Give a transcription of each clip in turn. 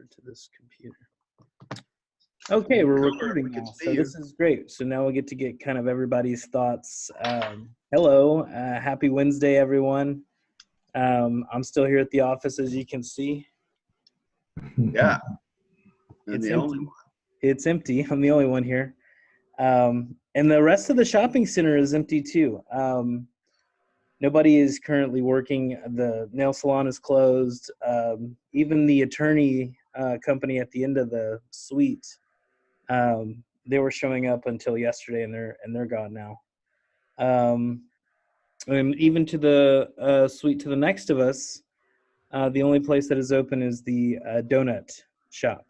over to this computer. Okay, we're recording now, so this is great. So now we'll get to get kind of everybody's thoughts. Hello, happy Wednesday, everyone. I'm still here at the office, as you can see. Yeah. It's empty. It's empty. I'm the only one here. And the rest of the shopping center is empty too. Nobody is currently working. The nail salon is closed. Even the attorney company at the end of the suite, they were showing up until yesterday, and they're gone now. And even to the suite to the next of us, the only place that is open is the donut shop,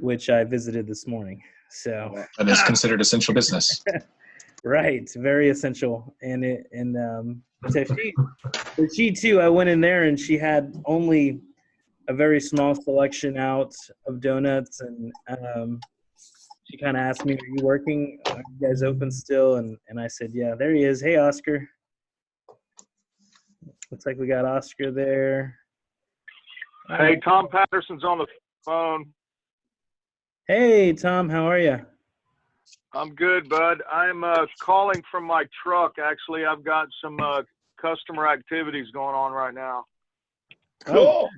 which I visited this morning. So that is considered essential business. Right, very essential. So she too, I went in there and she had only a very small selection out of donuts, and she kind of asked me, "Are you working? Are you guys open still?" And I said, "Yeah." There he is. Hey, Oscar. Looks like we got Oscar there. Hey, Tom Patterson's on the phone. Hey, Tom, how are you? I'm good, bud. I'm calling from my truck. Actually, I've got some customer activities going on right now. Cool. Oh,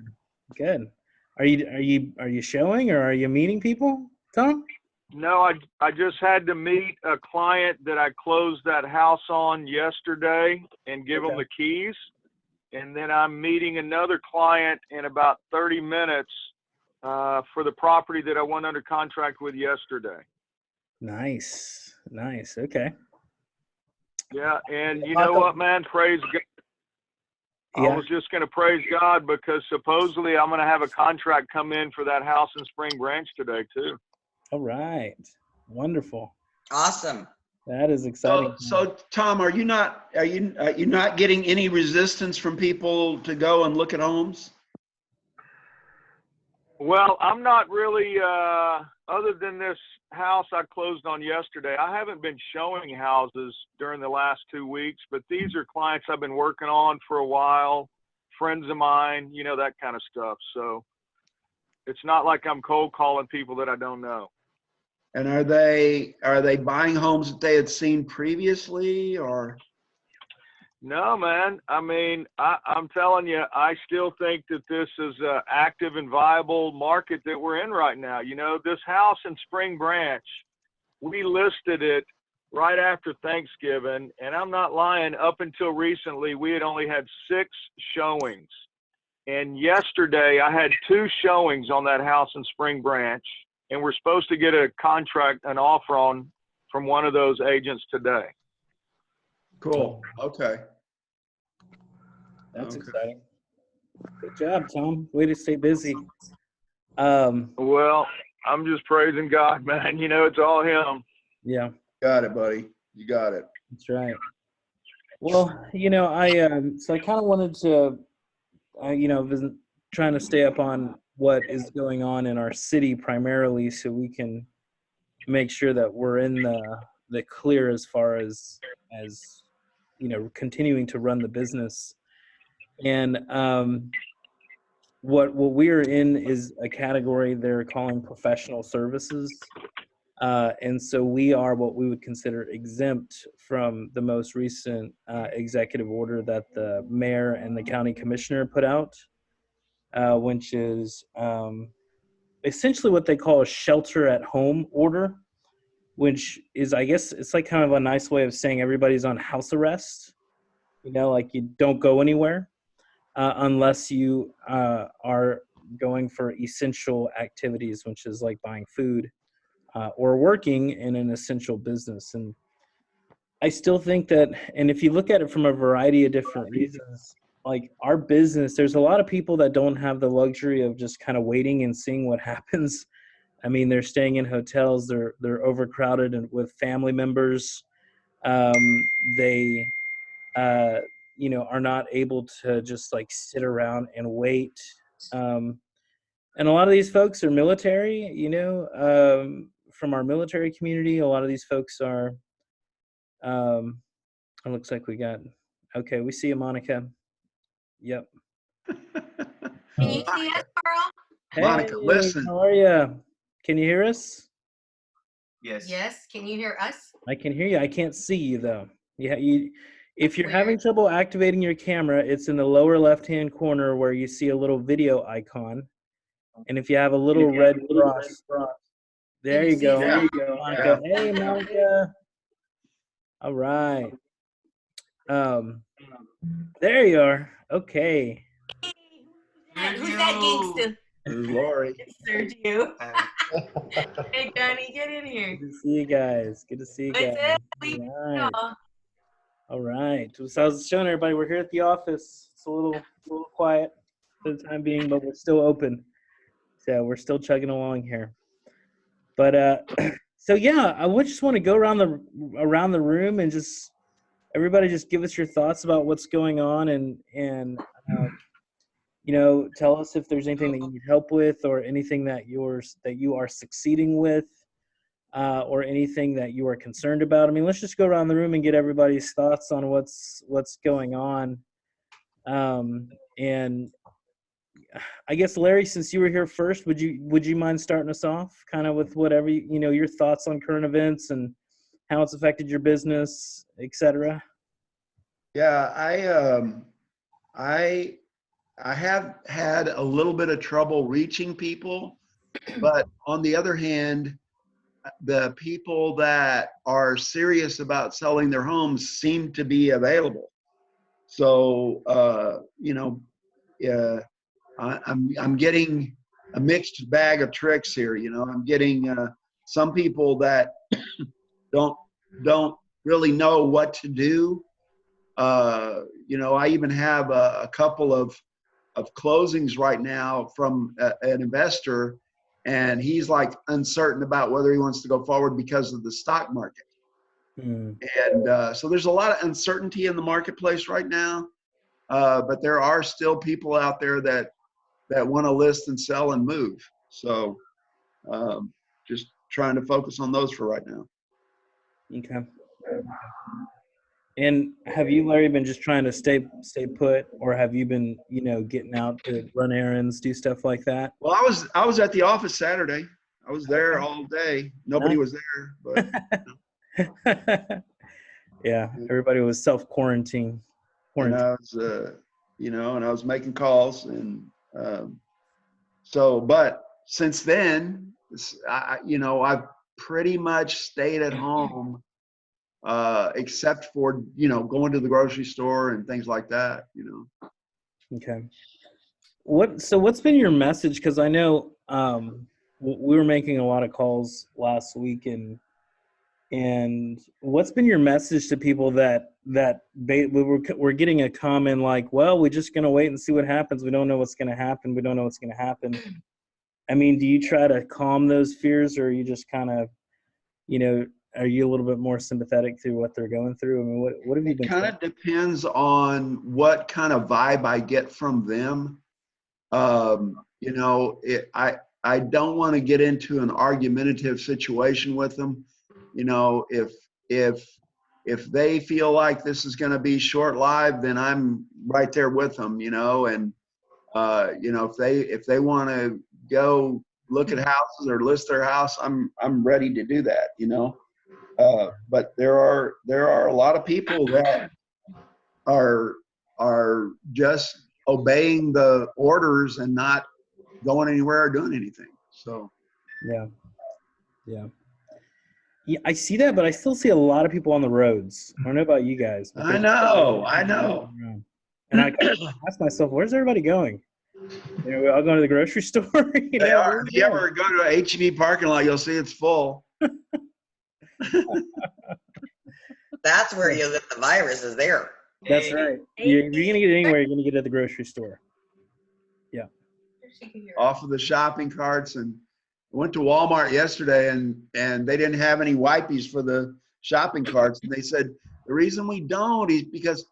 good. Are you showing, or are you meeting people, Tom? No, I just had to meet a client that I closed that house on yesterday and give them the keys. And then I'm meeting another client in about 30 minutes for the property that I went under contract with yesterday. Nice. Okay. Yeah, and you know what, man? Praise God. Yeah. I was just going to praise God because supposedly I'm going to have a contract come in for that house in Spring Branch today too. All right. Wonderful. Awesome. That is exciting. So Tom, are you not getting any resistance from people to go and look at homes? Well, I'm not really, other than this house I closed on yesterday, I haven't been showing houses during the last 2 weeks, but these are clients I've been working on for a while, friends of mine, you know, that kind of stuff. So it's not like I'm cold calling people that I don't know. And are they buying homes that they had seen previously, or? No, man. I mean, I'm telling you, I still think that this is an active and viable market that we're in right now. You know, this house in Spring Branch, we listed it right after Thanksgiving, and I'm not lying, up until recently, we had only had 6 showings. And yesterday, I had 2 showings on that house in Spring Branch, and we're supposed to get an offer on from one of those agents today. Cool. Okay. That's exciting. Good job, Tom. Way to stay busy. Well, I'm just praising God, man. You know, it's all him. Yeah. Got it, buddy. You got it. That's right. Well, you know, I kind of wanted to, was trying to stay up on what is going on in our city primarily, so we can make sure that we're in the clear as far as you know, continuing to run the business. And what we're in is a category they're calling professional services. And so we are what we would consider exempt from the most recent executive order that the mayor and the county commissioner put out, which is essentially what they call a shelter at home order, which is, I guess, it's like kind of a nice way of saying everybody's on house arrest. You know, like you don't go anywhere unless you are going for essential activities, which is like buying food or working in an essential business. And I still think that, and if you look at it from a variety of different reasons, like our business, there's a lot of people that don't have the luxury of just kind of waiting and seeing what happens. I mean, they're staying in hotels, they're overcrowded and with family members. They you know, are not able to just like sit around and wait. And a lot of these folks are military, you know, from our military community. A lot of these folks are, it looks like we got, okay, we see you, Monica. Yep. Can you see us, Carl? Monica, Hey, listen. how are you? Can you hear us? Yes. Yes, can you hear us? I can hear you. I can't see you though. If you're Weird. having trouble activating your camera, it's in the lower left-hand corner where you see a little video icon. And if you have a little red cross, there you you see go. that? There you Yeah. go, Monica. Hey, Monica. All right. There you are. Okay. Who's that gangster? This is Lori. It's Sergio. Hey, Johnny, get in here. Good to see you guys. Good to see you What's guys. up? All right. All right. So I was showing everybody we're here at the office. It's a little quiet for the time being, but we're still open. So we're still chugging along here. But so yeah, I would just want to go around the room and just everybody just give us your thoughts about what's going on and tell us if there's anything that you need help with or anything that you are succeeding with. Or anything that you are concerned about. I mean, let's just go around the room and get everybody's thoughts on what's going on. And I guess Larry, since you were here first, would you mind starting us off, kind of with whatever your thoughts on current events and how it's affected your business, etc. Yeah, I have had a little bit of trouble reaching people, but on the other hand, the people that are serious about selling their homes seem to be available. So I'm getting a mixed bag of tricks here. I'm getting some people that don't really know what to do. I even have a couple of closings right now from an investor, and he's like uncertain about whether he wants to go forward because of the stock market. And so there's a lot of uncertainty in the marketplace right now, but there are still people out there that want to list and sell and move. So just trying to focus on those for right now. Okay. And have you, Larry, been just trying to stay put, or have you been, getting out to run errands, do stuff like that? Well, I was at the office Saturday. I was there all day. Nobody was there, but yeah, everybody was self-quarantine. And I was, and I was making calls, and but since then, I've pretty much stayed at home, except for going to the grocery store and things like that. Okay. What's been your message? Because I know we were making a lot of calls last week, and what's been your message to people that we're getting a comment like, well, we're just going to wait and see what happens. We don't know what's going to happen. We don't know what's going to happen. I mean, do you try to calm those fears, or are you just kind of, are you a little bit more sympathetic through what they're going through? I mean, what have you been? It kind of depends on what kind of vibe I get from them. I don't want to get into an argumentative situation with them. If they feel like this is going to be short-lived, then I'm right there with them. And if they want to go look at houses or list their house, I'm ready to do that. But there are a lot of people that are just obeying the orders and not going anywhere or doing anything. So Yeah, I see that, but I still see a lot of people on the roads. I don't know about you guys. I know. And I ask myself, where's everybody going? We all going to the grocery store. They are. If you ever go to a H-E-B parking lot, you'll see it's full. That's where you get the virus, is there. That's right. You're going to get it anywhere. You're going to get it at the grocery store. Yeah. Off of the shopping carts. And I went to Walmart yesterday, and they didn't have any wipies for the shopping carts. And they said, the reason we don't is because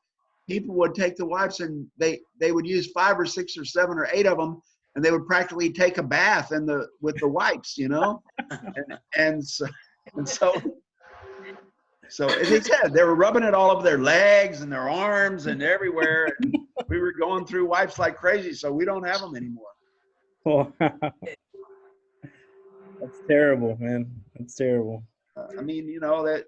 people would take the wipes and they would use 5 or 6 or 7 or 8 of them, and they would practically take a bath with the wipes, and so as they said, they were rubbing it all over their legs and their arms and everywhere. And we were going through wipes like crazy, so we don't have them anymore. Wow. That's terrible, man. That's terrible. I mean, that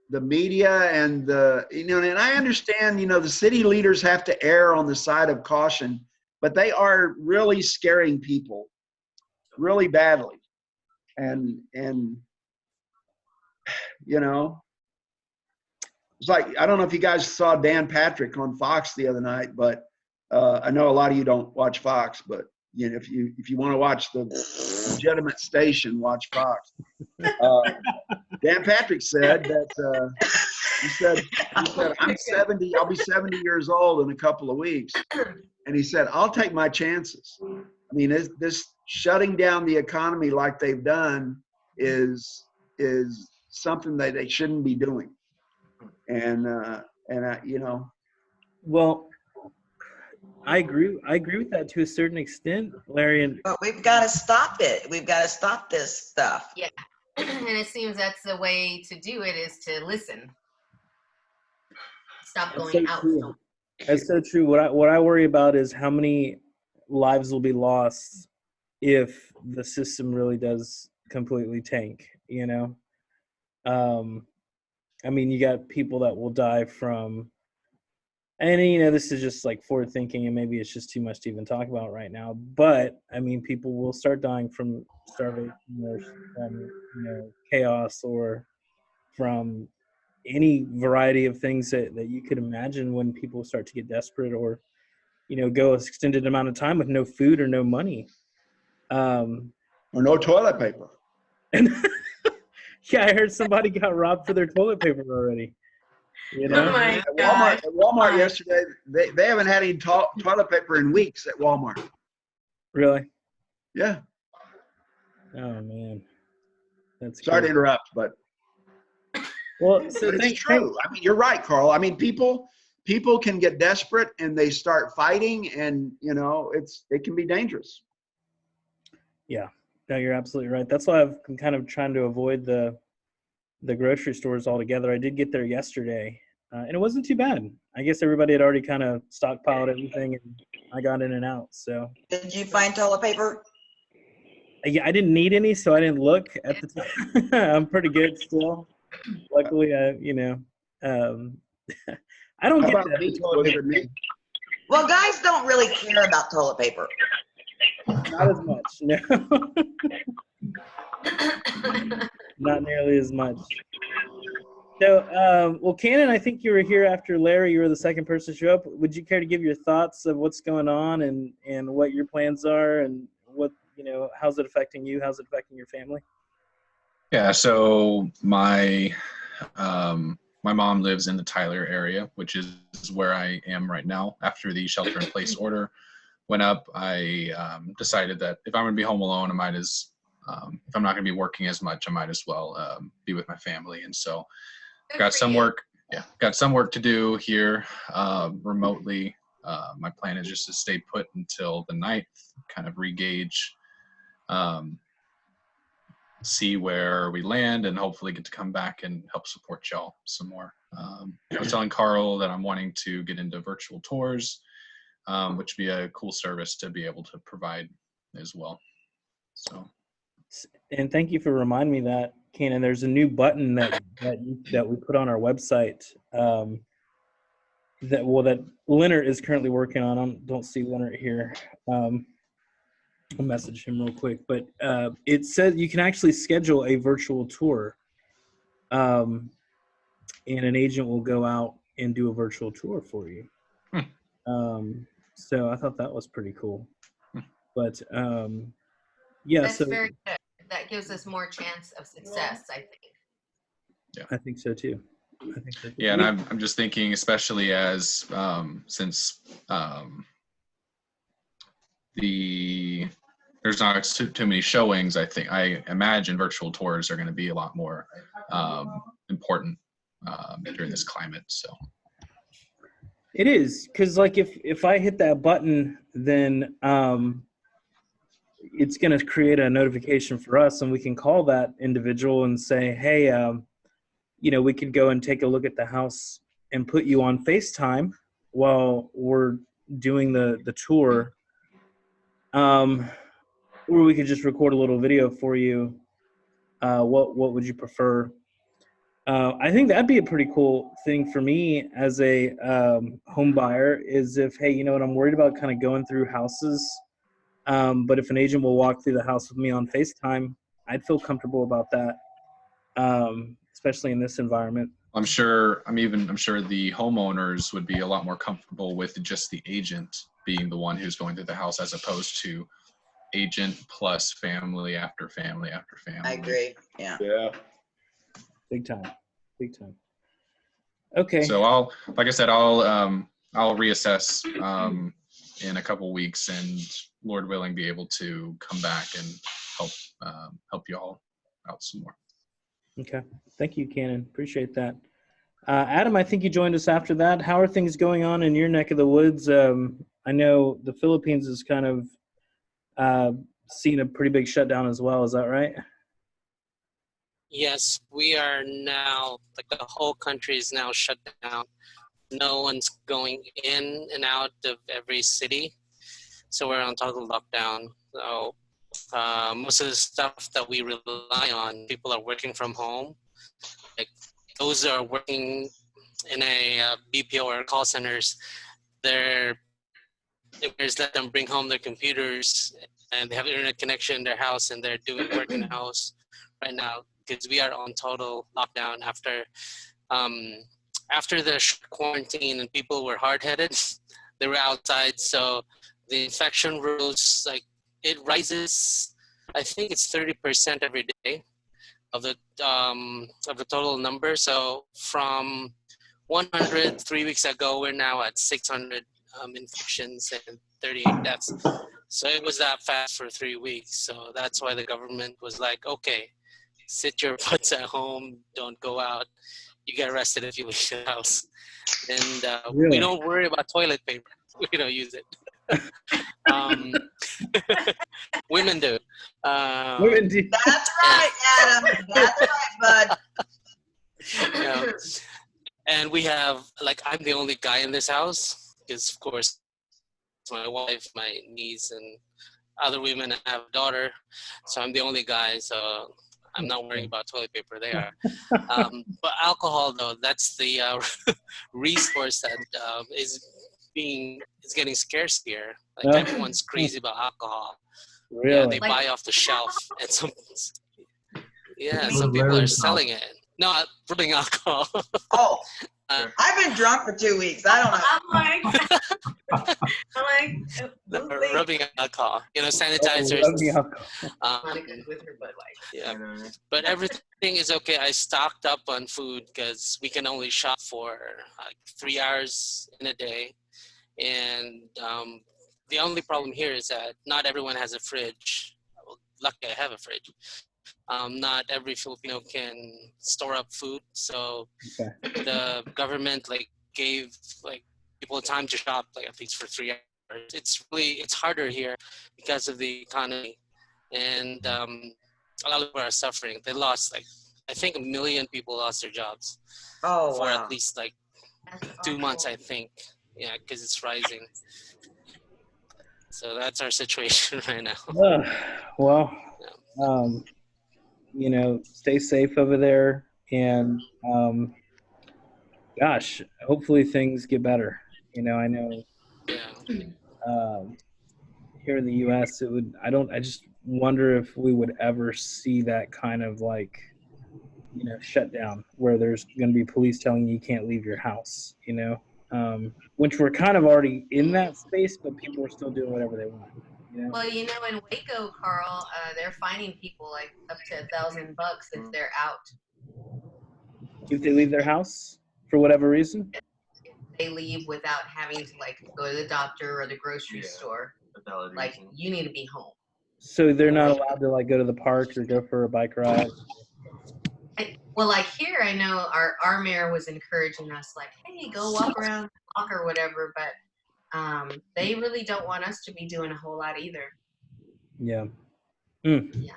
the media and and I understand, the city leaders have to err on the side of caution, but they are really scaring people really badly. And it's like, I don't know if you guys saw Dan Patrick on Fox the other night, but I know a lot of you don't watch Fox, but if you want to watch the legitimate station, watch Fox. Dan Patrick said that he said I'm 70. I'll be 70 years old in a couple of weeks, and he said I'll take my chances. I mean, this shutting down the economy like they've done is something that they shouldn't be doing. And Well, I agree with that to a certain extent, Larry. And But we've got to stop it. We've got to stop this stuff. Yeah. And it seems that's the way to do it, is to listen. Stop That's going so out. true. That's so true. What I worry about is how many lives will be lost if the system really does completely tank, I mean, you got people that will die from, and this is just like forward thinking, and maybe it's just too much to even talk about right now, but I mean, people will start dying from starvation or from chaos, or from any variety of things that you could imagine when people start to get desperate, or go an extended amount of time with no food or no money, or no toilet paper. and yeah, I heard somebody got robbed for their toilet paper already. Oh my gosh. At Walmart yesterday, they haven't had any toilet paper in weeks at Walmart. Really? Yeah. Oh man, that's Sorry cool. to interrupt, but it's true. I mean, you're right, Carl. I mean, people can get desperate and they start fighting, and it can be dangerous. Yeah, no, you're absolutely right. That's why I've been kind of trying to avoid the grocery stores altogether. I did get there yesterday, and it wasn't too bad. I guess everybody had already kind of stockpiled everything, and I got in and out. So Did you find toilet paper? yeah, I didn't need any, so I didn't look at the time. I'm pretty good still. Luckily, I don't get that. Well, guys don't really care about toilet paper. Not as much, no. Not nearly as much. So, well, Cannon, I think you were here after Larry. You were the second person to show up. Would you care to give your thoughts of what's going on and what your plans are, and what, how's it affecting you? How's it affecting your family? Yeah, so my mom lives in the Tyler area, which is where I am right now. After the shelter-in-place order went up, I decided that if I'm going to be home alone, if I'm not going to be working as much, I might as well be with my family. And so got some work to do here remotely. My plan is just to stay put until the 9th, kind of re-gauge, see where we land, and hopefully get to come back and help support y'all some more. I was telling Carl that I'm wanting to get into virtual tours, which would be a cool service to be able to provide as well. So, and thank you for reminding me that, Cannon. There's a new button that we put on our website that Leonard is currently working on. I don't see Leonard here. I'll message him real quick, but it says you can actually schedule a virtual tour, and an agent will go out and do a virtual tour for you. So I thought that was pretty cool. But yeah, that's so very good. That gives us more chance of success, I think. Yeah, I think so too. Yeah, and I'm just thinking, especially as since there's not too many showings, I imagine virtual tours are going to be a lot more important during this climate. So it is, because like if I hit that button, then it's going to create a notification for us, and we can call that individual and say, hey, we could go and take a look at the house and put you on FaceTime while we're doing the tour. or we could just record a little video for you. What would you prefer? I think that'd be a pretty cool thing for me as a home buyer is if, hey, you know what, I'm worried about kind of going through houses. But if an agent will walk through the house with me on FaceTime, I'd feel comfortable about that, especially in this environment. I'm sure the homeowners would be a lot more comfortable with just the agent being the one who's going through the house as opposed to agent plus family after family after family. I agree. Yeah. Yeah. Big time. Okay. So I'll reassess in a couple weeks, and Lord willing, be able to come back and help you all out some more. Okay. Thank you, Cannon. Appreciate that. Adam, I think you joined us after that. How are things going on in your neck of the woods? I know the Philippines is kind of seen a pretty big shutdown as well. Is that right? Yes, we are now, like the whole country is now shut down. No one's going in and out of every city. So we're on total lockdown. So most of the stuff that we rely on, people are working from home. Like those that are working in a BPO or call centers, they just let them bring home their computers and they have internet connection in their house and they're doing work in the house right now because we are on total lockdown after the quarantine and people were hard-headed. They were outside, so the infection rose, like it rises, I think it's 30% every day of the total number. So from 100 3 weeks ago, we're now at 600 infections and 38 deaths. So it was that fast for 3 weeks. So that's why the government was like, okay, sit your butts at home, don't go out. You get arrested if you leave the house. And Really? we don't worry about toilet paper. We don't use it. Women do. Women do. That's right, Adam. That's right, bud. Yeah. And we have, like, I'm the only guy in this house because, of course, my wife, my niece, and other women have a daughter. So I'm the only guy. So I'm not worrying about toilet paper. They are. But alcohol, though, that's the resource that is getting scarce here. Like everyone's crazy about alcohol. Really? Yeah, they buy off the shelf, and some people are selling it. No, rubbing alcohol. Oh, I've been drunk for 2 weeks. I don't know. I'm like, Rubbing alcohol, sanitizers. not good with her, but like, Yeah, but everything is okay. I stocked up on food because we can only shop for like 3 hours in a day, and the only problem here is that not everyone has a fridge. Well, lucky I have a fridge. Not every Filipino can store up food, so the government gave people time to shop at least for 3 hours. It's harder here because of the economy, and a lot of people are suffering. They lost I think 1 million people lost their jobs for at least 2 months, I think. Yeah, because it's rising. So that's our situation right now. Well, stay safe over there, and gosh, hopefully things get better. I know here in the U.S. I just wonder if we would ever see that kind of shutdown where there's going to be police telling you can't leave your house, which we're kind of already in that space, but people are still doing whatever they want. well, in Waco, Carl, they're fining people up to $1,000 if they're out. If they leave their house for whatever reason? If they leave without having to go to the doctor or the grocery store, you need to be home. So they're not allowed to go to the park or go for a bike ride? Here I know our mayor was encouraging us, hey, go walk around the block or whatever, but they really don't want us to be doing a whole lot either. Yeah. Yeah.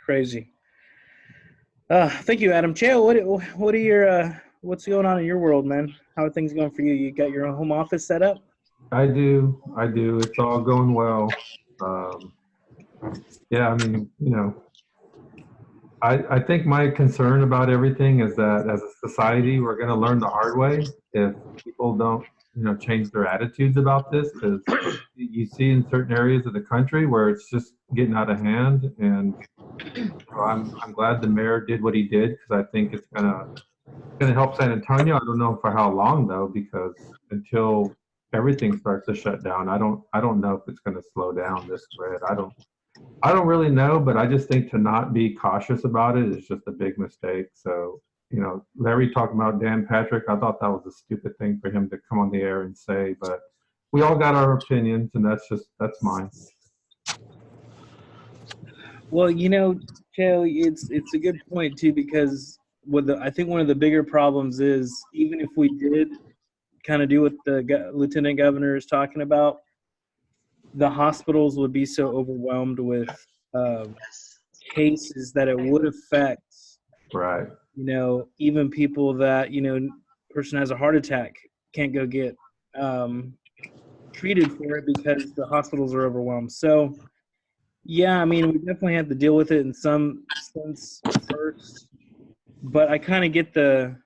Crazy. Thank you, Adam. Chael, what are your what's going on in your world, man? How are things going for you? You got your own home office set up? I do. It's all going well. Yeah, I mean, you know, I think my concern about everything is that as a society, we're going to learn the hard way if people don't, you know, change their attitudes about this. Because you see in certain areas of the country where it's just getting out of hand, and so I'm glad the mayor did what he did because I think it's gonna help San Antonio. I don't know for how long though, because until everything starts to shut down, I don't know if it's going to slow down this spread. I don't really know, but I just think to not be cautious about it is just a big mistake. So, you know, Larry talking about Dan Patrick, I thought that was a stupid thing for him to come on the air and say, but we all got our opinions, and that's mine. Well, you know, Joe, it's a good point too, because I think one of the bigger problems is, even if we did kind of do what the lieutenant governor is talking about, the hospitals would be so overwhelmed with cases that it would affect, Right. you know, even people that, you know, person has a heart attack can't go get treated for it because the hospitals are overwhelmed. So, yeah, I mean, we definitely have to deal with it in some sense first, but I kind of get the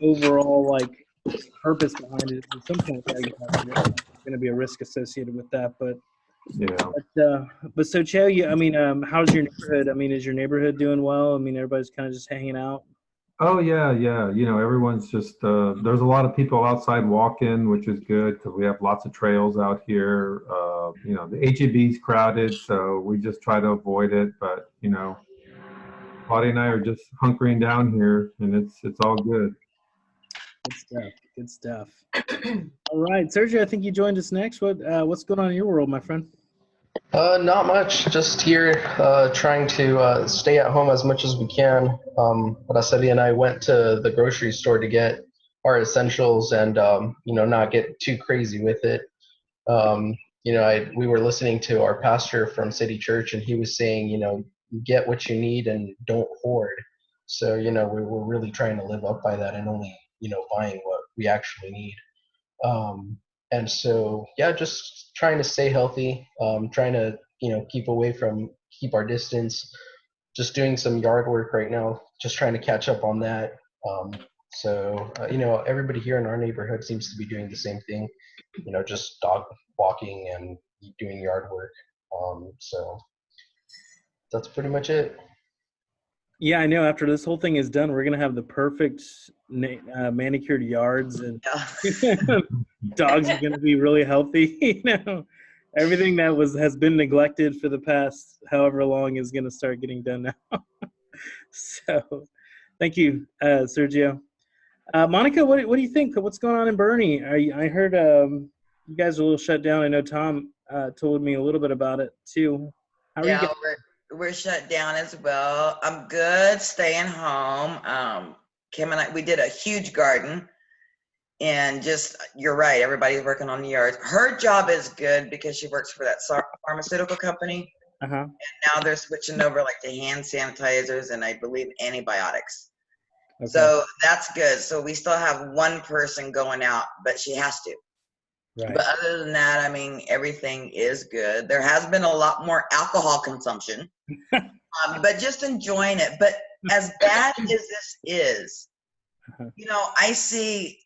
overall like purpose behind it. At some point, yeah, there's going to be a risk associated with that, but. Yeah. But so Cho, I mean, how's your neighborhood? I mean, is your neighborhood doing well? I mean, everybody's kind of just hanging out. Oh yeah, yeah. You know, everyone's just there's a lot of people outside walking, which is good because we have lots of trails out here. You know, the HEB's crowded, so we just try to avoid it. But you know, Claudia and I are just hunkering down here, and it's all good. Good stuff. Good stuff. All right, Sergio, I think you joined us next. What's going on in your world, my friend? Not much. Just here, trying to stay at home as much as we can. Araceli and I went to the grocery store to get our essentials, and not get too crazy with it. We were listening to our pastor from City Church, and he was saying, get what you need and don't hoard. So, we were really trying to live up by that and only, buying what we actually need. And so, yeah, just trying to stay healthy, trying to, keep our distance, just doing some yard work right now, just trying to catch up on that. Everybody here in our neighborhood seems to be doing the same thing, just dog walking and doing yard work. So that's pretty much it. Yeah, I know. After this whole thing is done, we're gonna have the perfect manicured yards, and dogs are gonna be really healthy. Everything that has been neglected for the past however long is gonna start getting done now. So, thank you, Sergio. Monica, what do you think? What's going on in Bernie? I heard you guys are a little shut down. I know Tom told me a little bit about it too. How are you guys? We're shut down as well. I'm good, staying home. Kim and I, we did a huge garden, and just, you're right, everybody's working on the yards. Her job is good because she works for that pharmaceutical company. Uh-huh. And now they're switching over like to hand sanitizers and I believe antibiotics. Okay. So that's good. So we still have one person going out, but she has to. Right. But other than that, I mean, everything is good. There has been a lot more alcohol consumption, but just enjoying it. But as bad as this is, I see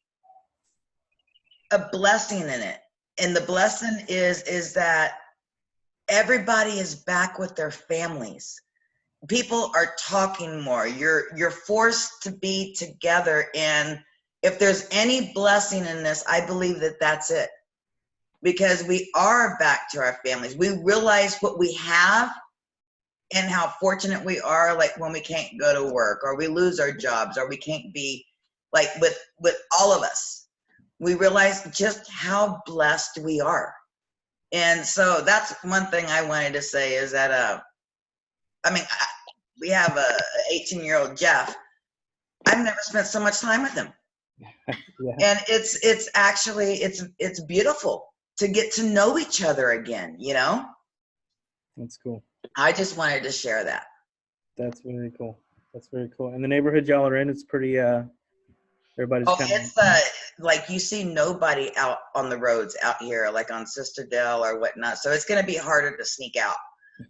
a blessing in it. And the blessing is that everybody is back with their families. People are talking more. You're forced to be together. And if there's any blessing in this, I believe that that's it. Because we are back to our families. We realize what we have and how fortunate we are, like when we can't go to work or we lose our jobs or we can't be like with all of us. We realize just how blessed we are. And so that's one thing I wanted to say is that, we have a 18-year-old Jeff. I've never spent so much time with him. Yeah. And it's actually, it's beautiful to get to know each other again, That's cool. I just wanted to share that. That's very cool. That's very cool. And the neighborhood y'all are in, it's pretty, everybody's kind it's like you see nobody out on the roads out here, like on Sister Dell or whatnot. So it's going to be harder to sneak out,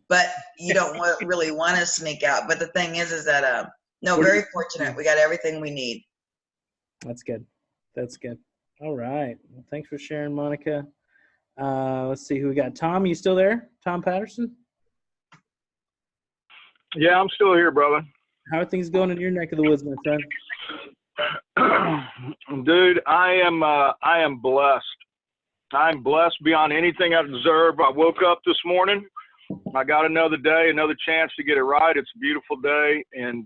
but you don't really want to sneak out. But the thing is that, no, very fortunate. We got everything we need. That's good. That's good. All right. Well, thanks for sharing, Monica. Let's see who we got. Tom, you still there? Tom Patterson? Yeah, I'm still here, brother. How are things going in your neck of the woods, my friend? Dude, I am blessed. I'm blessed beyond anything I deserve. I woke up this morning. I got another day, another chance to get it right. It's a beautiful day. And,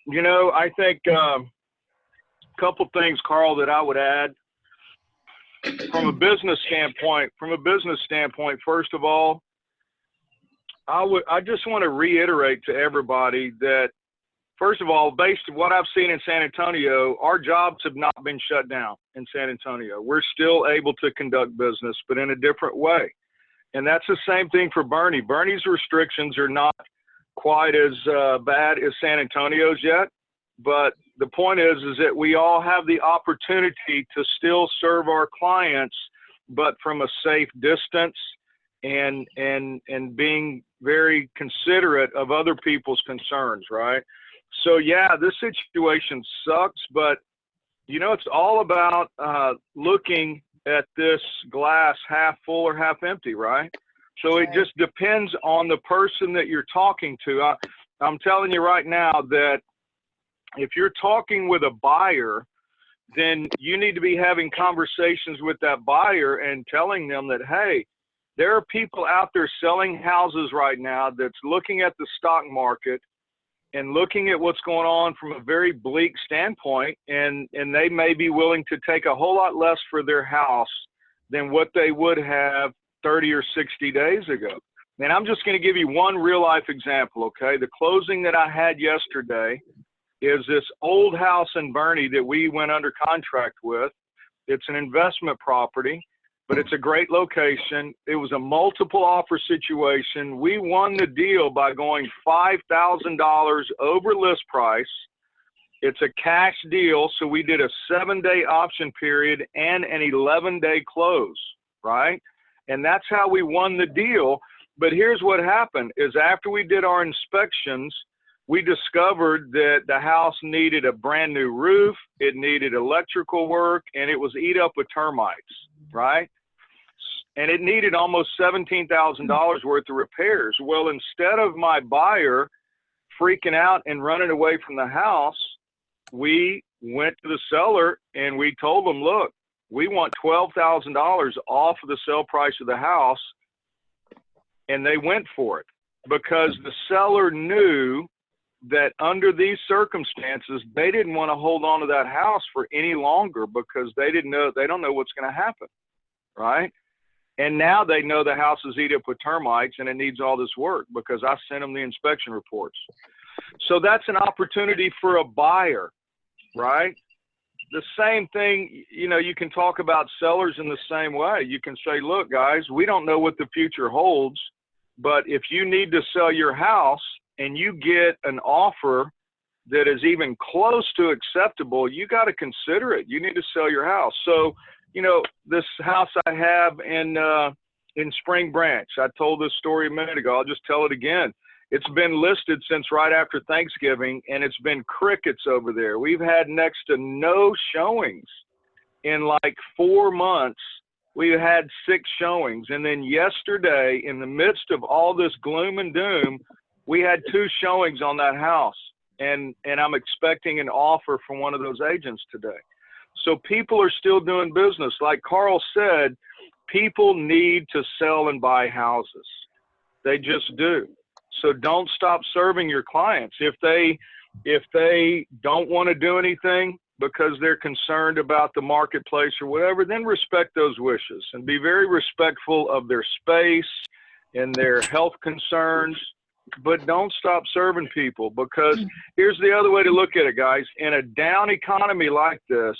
you know, I think a couple things, Carl, that I would add from a business standpoint. First of all, I just want to reiterate to everybody that, first of all, based on what I've seen in San Antonio, our jobs have not been shut down in San Antonio. We're still able to conduct business, but in a different way. And that's the same thing for Bernie. Bernie's restrictions are not quite as bad as San Antonio's yet. But the point is that we all have the opportunity to still serve our clients, but from a safe distance and being very considerate of other people's concerns, right? So yeah, this situation sucks, but you know, it's all about looking at this glass half full or half empty, right? So it just depends on the person that you're talking to. I'm telling you right now that if you're talking with a buyer, then you need to be having conversations with that buyer and telling them that, hey, there are people out there selling houses right now that's looking at the stock market and looking at what's going on from a very bleak standpoint, and they may be willing to take a whole lot less for their house than what they would have 30 or 60 days ago. And I'm just going to give you one real life example, okay? The closing that I had yesterday is this old house in Bernie that we went under contract with. It's an investment property, but it's a great location. It was a multiple offer situation. We won the deal by going $5,000 over list price. It's a cash deal, so we did a 7-day option period and an 11-day close, right? And that's how we won the deal. But here's what happened is after we did our inspections, we discovered that the house needed a brand new roof, it needed electrical work, and it was eat up with termites, right? And it needed almost $17,000 worth of repairs. Well, instead of my buyer freaking out and running away from the house, we went to the seller and we told them, look, we want $12,000 off of the sale price of the house. And they went for it because the seller knew that under these circumstances, they didn't want to hold on to that house for any longer because they don't know what's going to happen, right? And now they know the house is eat up with termites and it needs all this work because I sent them the inspection reports. So that's an opportunity for a buyer, right? The same thing, you know, you can talk about sellers in the same way. You can say, look, guys, we don't know what the future holds, but if you need to sell your house and you get an offer that is even close to acceptable, you got to consider it. You need to sell your house. So, you know, this house I have in Spring Branch, I told this story a minute ago. I'll just tell it again. It's been listed since right after Thanksgiving, and it's been crickets over there. We've had next to no showings in like 4 months. We had 6 showings. And then yesterday, in the midst of all this gloom and doom, we had 2 showings on that house. And I'm expecting an offer from one of those agents today. So people are still doing business. Like Carl said, people need to sell and buy houses. They just do. So don't stop serving your clients. If they don't want to do anything because they're concerned about the marketplace or whatever, then respect those wishes and be very respectful of their space and their health concerns. But don't stop serving people, because here's the other way to look at it, guys. In a down economy like this,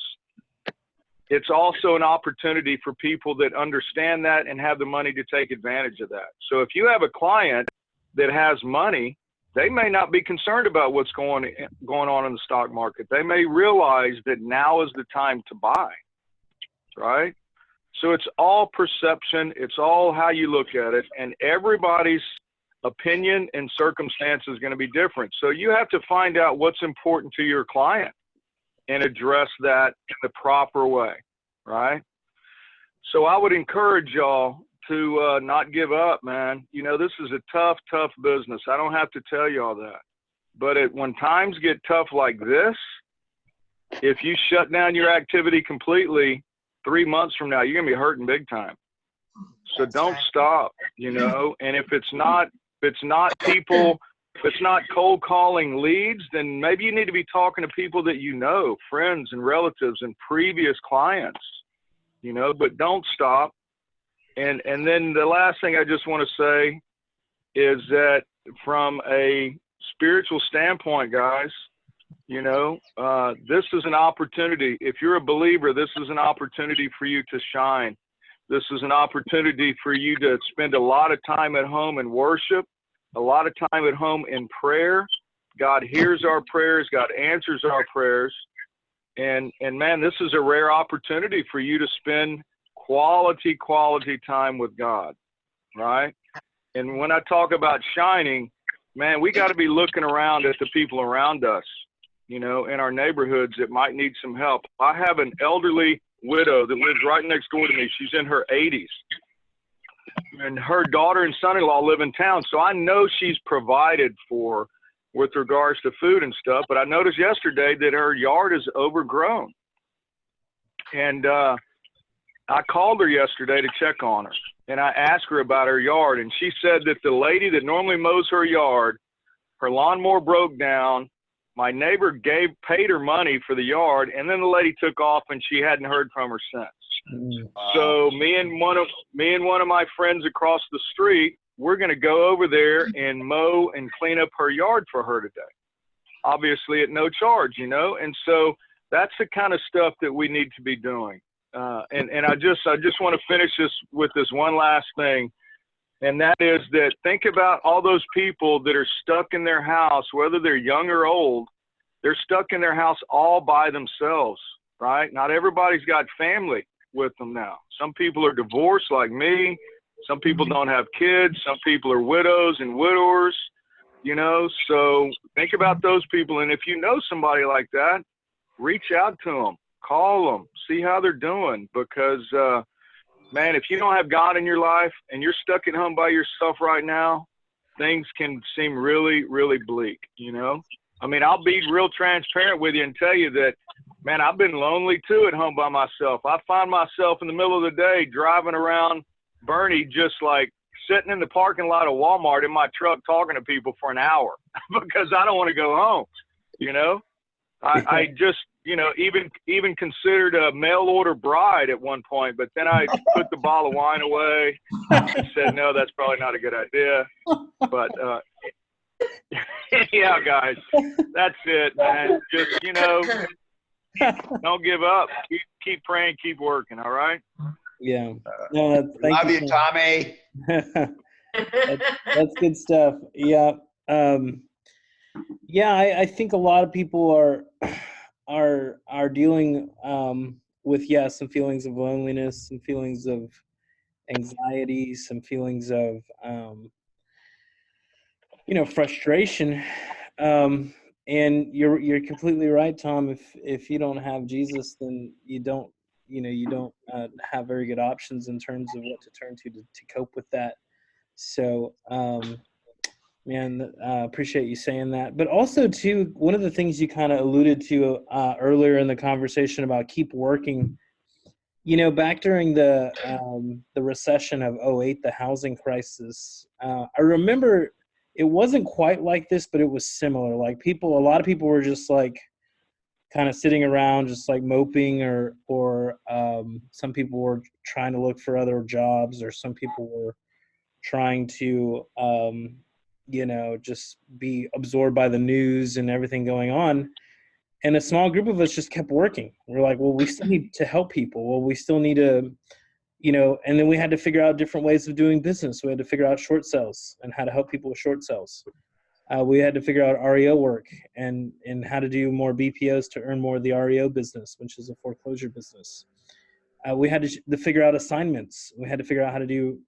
it's also an opportunity for people that understand that and have the money to take advantage of that. So if you have a client that has money they may not be concerned about what's going on in the stock market. They may realize that now is the time to buy, right? So it's all perception. It's all how you look at it. And everybody's opinion and circumstance is going to be different. So you have to find out what's important to your client and address that in the proper way, right? So I would encourage y'all to not give up, man. You know, this is a tough, tough business. I don't have to tell you all that. But when times get tough like this, if you shut down your activity completely, 3 months from now, you're going to be hurting big time. So don't stop, you know. And if it's not people, if it's not cold calling leads, then maybe you need to be talking to people that you know, friends and relatives and previous clients, you know, but don't stop. And then the last thing I just want to say is that from a spiritual standpoint, guys, you know, this is an opportunity. If you're a believer, this is an opportunity for you to shine. This is an opportunity for you to spend a lot of time at home in worship, a lot of time at home in prayer. God hears our prayers. God answers our prayers. And man, this is a rare opportunity for you to spend quality time with God, right? And when I talk about shining, man, we got to be looking around at the people around us, you know, in our neighborhoods that might need some help. I have an elderly widow that lives right next door to me. She's in her 80s. And her daughter and son-in-law live in town, so I know she's provided for with regards to food and stuff. But I noticed yesterday that her yard is overgrown. And I called her yesterday to check on her. And I asked her about her yard. And she said that the lady that normally mows her yard, her lawnmower broke down. My neighbor paid her money for the yard, and then the lady took off, and she hadn't heard from her since. So me and one of my friends across the street, we're going to go over there and mow and clean up her yard for her today, obviously at no charge, you know. And so that's the kind of stuff that we need to be doing. And I just want to finish this with this one last thing. And that is that think about all those people that are stuck in their house, whether they're young or old, they're stuck in their house all by themselves, right? Not everybody's got family with them now. Some people are divorced like me. Some people don't have kids. Some people are widows and widowers, you know. So think about those people. And if you know somebody like that, reach out to them, call them, see how they're doing, because man, if you don't have God in your life and you're stuck at home by yourself right now, things can seem really, really bleak, you know? I mean, I'll be real transparent with you and tell you that, man, I've been lonely too at home by myself. I find myself in the middle of the day driving around Bernie, just like sitting in the parking lot of Walmart in my truck talking to people for an hour because I don't want to go home, you know? I just, you know, even considered a mail order bride at one point, but then I put the bottle of wine away and said, no, that's probably not a good idea. But yeah, guys, that's it, man. Just, you know, don't give up. Keep praying, keep working. All right. Yeah. No, love you, Tommy. That's good stuff. Yeah. Yeah, I think a lot of people are dealing with some feelings of loneliness, some feelings of anxiety, some feelings of frustration. And you're completely right, Tom. If you don't have Jesus, then you don't have very good options in terms of what to turn to cope with that. So man, appreciate you saying that. But also, too, one of the things you kind of alluded to earlier in the conversation about keep working, back during the recession of 2008, the housing crisis, I remember it wasn't quite like this, but it was similar. Like a lot of people were just like kind of sitting around, just like moping, or some people were trying to look for other jobs, or some people were trying to just be absorbed by the news and everything going on. And a small group of us just kept working. We're like, well, we still need to help people. Well, we still need to, and then we had to figure out different ways of doing business. We had to figure out short sales and how to help people with short sales. We had to figure out REO work and how to do more BPOs to earn more of the REO business, which is a foreclosure business. We had to figure out assignments. We had to figure out how to do,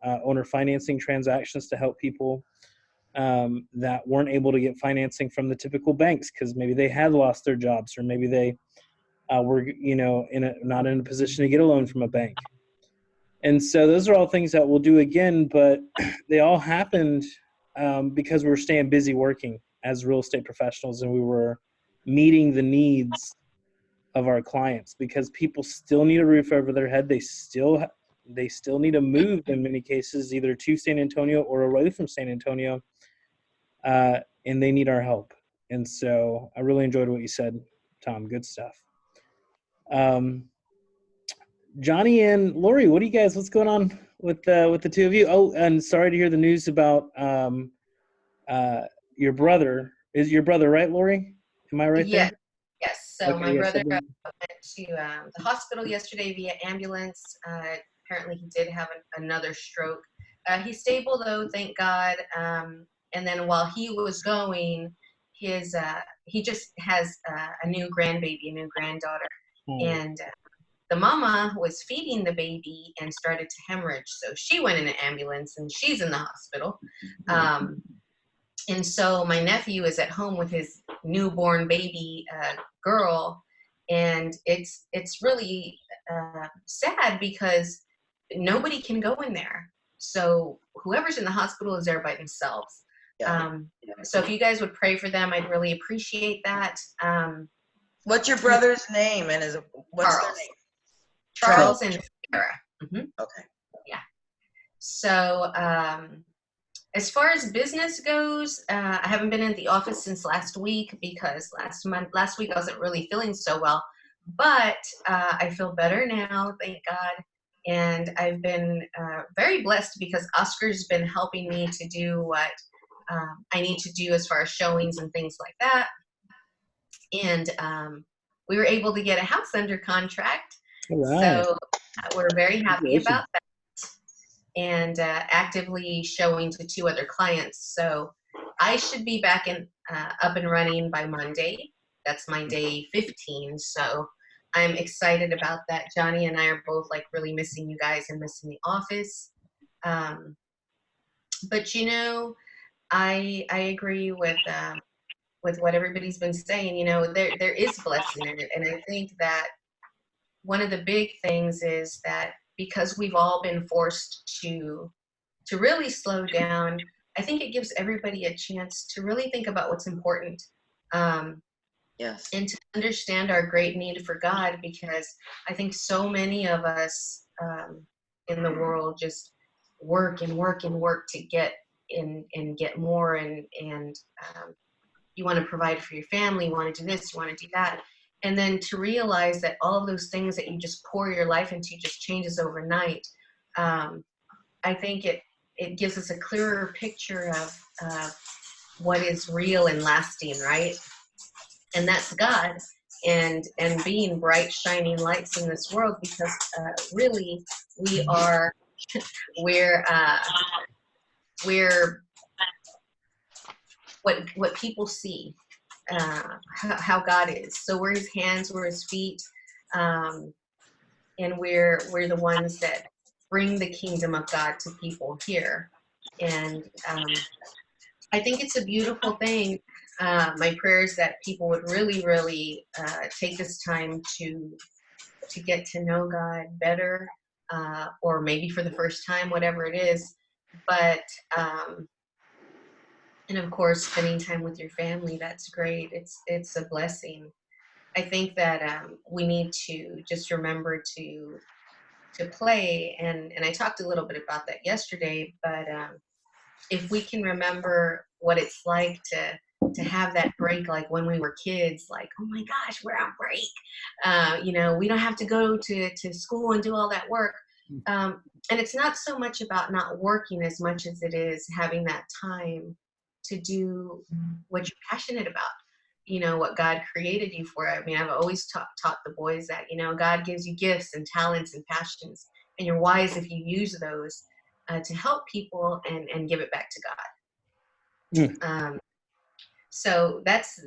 owner financing transactions to help people that weren't able to get financing from the typical banks because maybe they had lost their jobs or maybe they were, not in a position to get a loan from a bank. And so those are all things that we'll do again, but they all happened because we were staying busy working as real estate professionals, and we were meeting the needs of our clients because people still need a roof over their head. They still need to move in many cases, either to San Antonio or away from San Antonio, and they need our help. And so I really enjoyed what you said, Tom. Good stuff. Johnny and Lori, what's going on with the two of you? Oh, and sorry to hear the news about your brother. Is your brother right, Lori? Am I right there? Yes. So Okay, my yes, brother went to the hospital yesterday via ambulance. Apparently he did have another stroke. He's stable though, thank God. And then while he was going, he just has a new grandbaby, a new granddaughter. And the mama was feeding the baby and started to hemorrhage. So she went in an ambulance and she's in the hospital. And so my nephew is at home with his newborn baby girl. And it's really sad because nobody can go in there. So whoever's in the hospital is there by themselves. So if you guys would pray for them, I'd really appreciate that. What's your brother's name and what's their name? Charles and Sarah. Okay. Yeah. So as far as business goes, I haven't been in the office since last week because last week I wasn't really feeling so well. But I feel better now, thank God. And I've been very blessed because Oscar's been helping me to do what I need to do as far as showings and things like that. And we were able to get a house under contract. Right. So we're very happy about that. And actively showing to 2 other clients. So I should be back up and running by Monday. That's my day 15. So I'm excited about that. Johnny and I are both like really missing you guys and missing the office. But I agree with what everybody's been saying. There is blessing in it, and I think that one of the big things is that because we've all been forced to really slow down, I think it gives everybody a chance to really think about what's important. Yes. And to understand our great need for God, because I think so many of us in the world just work and work and work to get in and get more, and you want to provide for your family, you want to do this, you want to do that. And then to realize that all of those things that you just pour your life into just changes overnight. I think it gives us a clearer picture of what is real and lasting, right? And that's God, and being bright, shining lights in this world, because really we are, we're what people see. How God is. So we're his hands, we're his feet, and we're the ones that bring the kingdom of God to people here. And I think it's a beautiful thing. My prayer is that people would really, really take this time to get to know God better, or maybe for the first time, whatever it is. But and of course, spending time with your family, that's great. It's a blessing. I think that we need to just remember to play, and I talked a little bit about that yesterday, but if we can remember what it's like to have that break, like when we were kids, like, oh my gosh, we're on break. We don't have to go to school and do all that work. And it's not so much about not working as much as it is having that time to do what you're passionate about, what God created you for. I mean, I've always taught the boys that, God gives you gifts and talents and passions, and you're wise if you use those to help people and give it back to God. Mm. So that's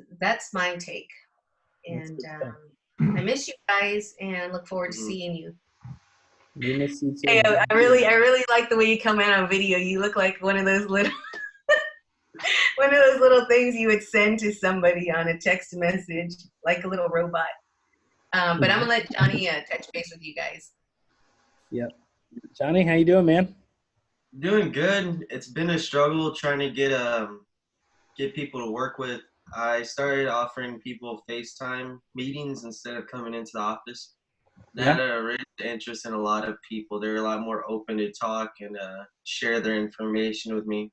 my take. And I miss you guys and look forward to seeing you. We miss you Hey, too. I really like the way you come out on video. You look like one of those little things you would send to somebody on a text message, like a little robot. But I'm gonna let Johnny touch base with you guys. Yep. Johnny, how you doing, man? Doing good. It's been a struggle trying to get people to work with. I started offering people FaceTime meetings instead of coming into the office. That raised interest in a lot of people. They're a lot more open to talk and share their information with me.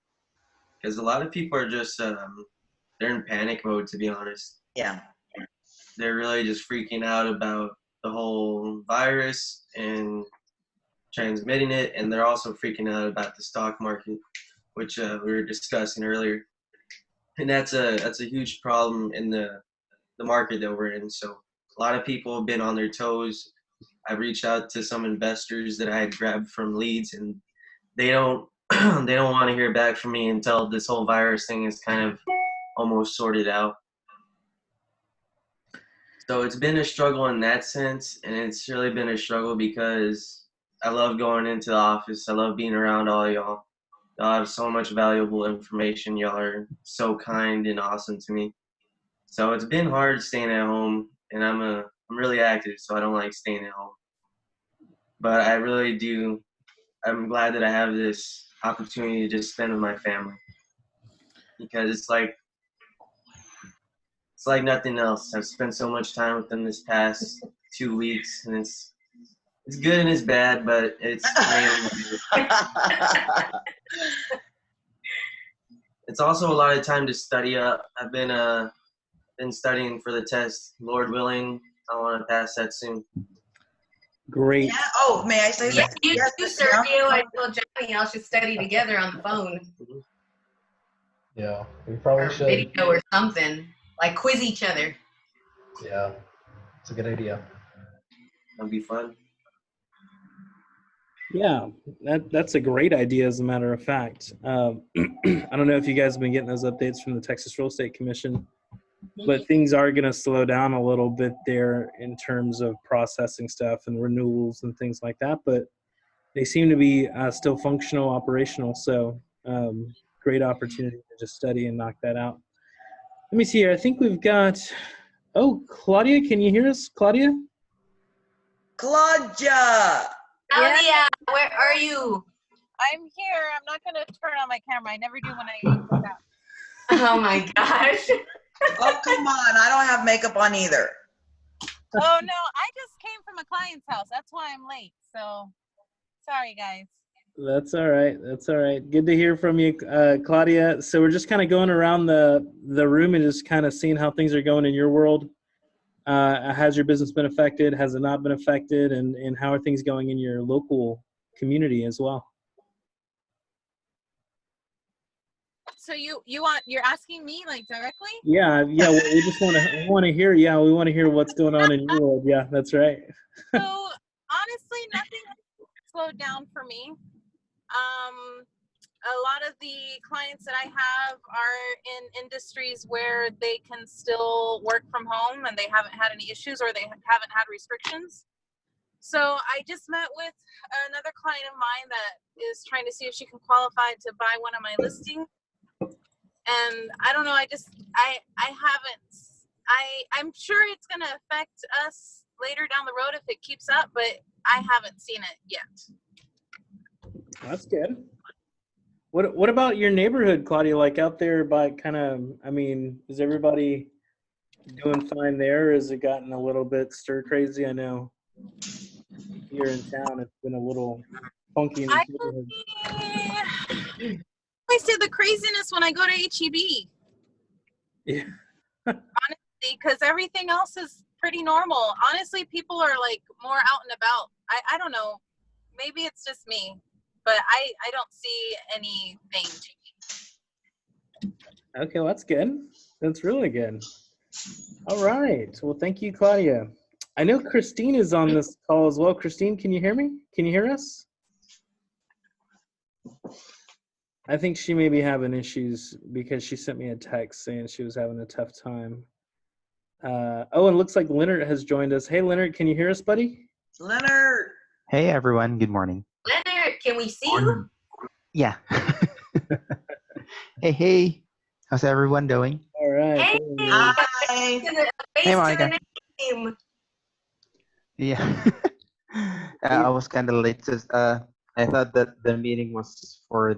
Because a lot of people are just they're in panic mode, to be honest. Yeah. They're really just freaking out about the whole virus and transmitting it, and they're also freaking out about the stock market, which we were discussing earlier. And that's a huge problem in the market that we're in. So a lot of people have been on their toes. I reached out to some investors that I had grabbed from leads, and they don't they don't want to hear back from me until this whole virus thing is kind of almost sorted out. So it's been a struggle in that sense, and it's really been a struggle because I love going into the office. I love being around all y'all. Y'all have so much valuable information. Y'all are so kind and awesome to me. So it's been hard staying at home, and I'm really active, so I don't like staying at home. But I really do. I'm glad that I have this opportunity to just spend with my family, because it's like nothing else. I've spent so much time with them this past 2 weeks, and it's good and it's bad, but it's it's also a lot of time to study up. I've been studying for the test. Lord willing, I want to pass that soon. Great. Yeah. Oh, may I say that? You too, Sergio. I told Johnny y'all should study together on the phone. Yeah, we probably or should. video or something. Like quiz each other. Yeah, it's a good idea. That'd be fun. Yeah, that's a great idea, as a matter of fact. I don't know if you guys have been getting those updates from the Texas Real Estate Commission, but things are going to slow down a little bit there in terms of processing stuff and renewals and things like that, but they seem to be still functional, operational, so great opportunity to just study and knock that out. Let me see here. I think we've got, Claudia, can you hear us, Claudia? Claudia! Claudia, where are you? I'm here. I'm not going to turn on my camera. I never do when I work out. Oh my gosh. Oh, come on. I don't have makeup on either. Oh, no. I just came from a client's house. That's why I'm late. So, sorry, guys. That's all right. That's all right. Good to hear from you, Claudia. So we're just kind of going around the room and just kind of seeing how things are going in your world. Has your business been affected? Has it not been affected? And how are things going in your local community as well? So you're asking me like directly? Yeah. We just want to hear. Yeah, we want to hear what's going on in your world. Yeah, that's right. So honestly, nothing slowed down for me. A lot of the clients that I have are in industries where they can still work from home and they haven't had any issues or they haven't had restrictions. So I just met with another client of mine that is trying to see if she can qualify to buy one of my listings. And I don't know, I'm sure it's going to affect us later down the road if it keeps up, but I haven't seen it yet. That's good. What about your neighborhood, Claudia? Like out there by is everybody doing fine there? Or has it gotten a little bit stir crazy? I know here in town it's been a little funky in the neighborhood. I see the craziness when I go to HEB. Yeah. Honestly, because everything else is pretty normal. Honestly, people are like more out and about. I don't know. Maybe it's just me. But I don't see anything changing. Okay, well, that's good. That's really good. All right. Well, thank you, Claudia. I know Christine is on this call as well. Christine, can you hear me? Can you hear us? I think she may be having issues because she sent me a text saying she was having a tough time. Oh, and it looks like Leonard has joined us. Hey, Leonard, can you hear us, buddy? Leonard. Hey everyone, good morning. Leonard, can we see Morning. Yeah. Hey, how's everyone doing? All right. Hey, there he is. Hi. Hey, Monica. Name. Yeah. I was kind of late. Just I thought that the meeting was for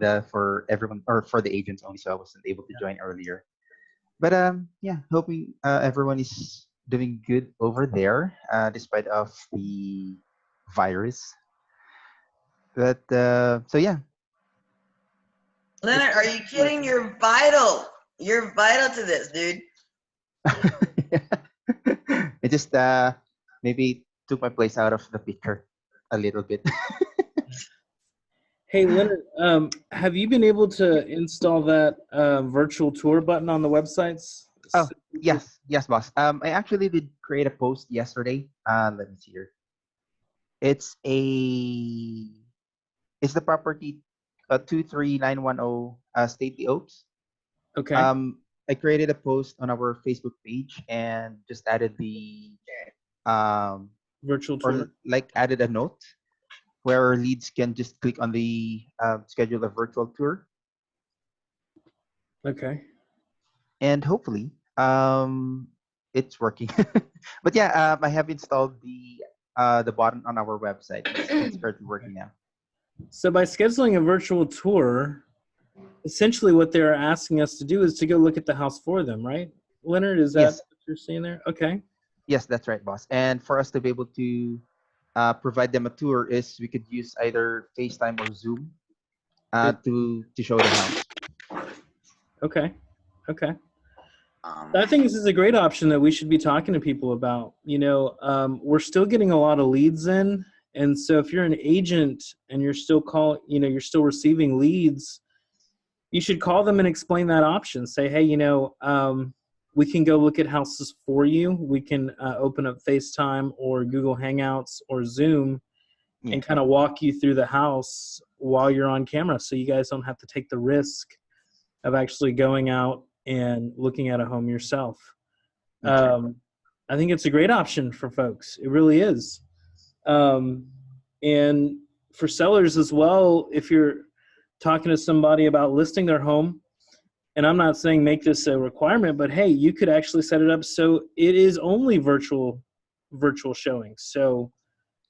everyone or for the agents only, so I wasn't able to join earlier. But yeah, hoping everyone is doing good over there, despite of the virus. But so yeah. Leonard, are you kidding? You're vital. You're vital to this, dude. It just maybe took my place out of the picture a little bit. Hey, Leonard, have you been able to install that virtual tour button on the websites? Oh, yes, boss. I actually did create a post yesterday. Let me see here. It's the property 23910 Stately Oaks. Okay. I created a post on our Facebook page and just added the virtual tour. or like added a note where leads can just click on the schedule a virtual tour. Okay. And hopefully it's working. But yeah, I have installed the button on our website. It's currently working now. So by scheduling a virtual tour, essentially what they're asking us to do is to go look at the house for them, right? Leonard, is that Yes. what you're seeing there? Okay. Yes, that's right, boss. And for us to be able to provide them a tour is we could use either FaceTime or Zoom to show the house. Okay. Okay. I think this is a great option that we should be talking to people about. You know, we're still getting a lot of leads in. And so if you're an agent and you're still you're still receiving leads, you should call them and explain that option. Say, hey, we can go look at houses for you. We can open up FaceTime or Google Hangouts or Zoom and kind of walk you through the house while you're on camera. So you guys don't have to take the risk of actually going out and looking at a home yourself. I think it's a great option for folks. It really is. And for sellers as well, if you're talking to somebody about listing their home, and I'm not saying make this a requirement, but hey, you could actually set it up so it is only virtual showings. So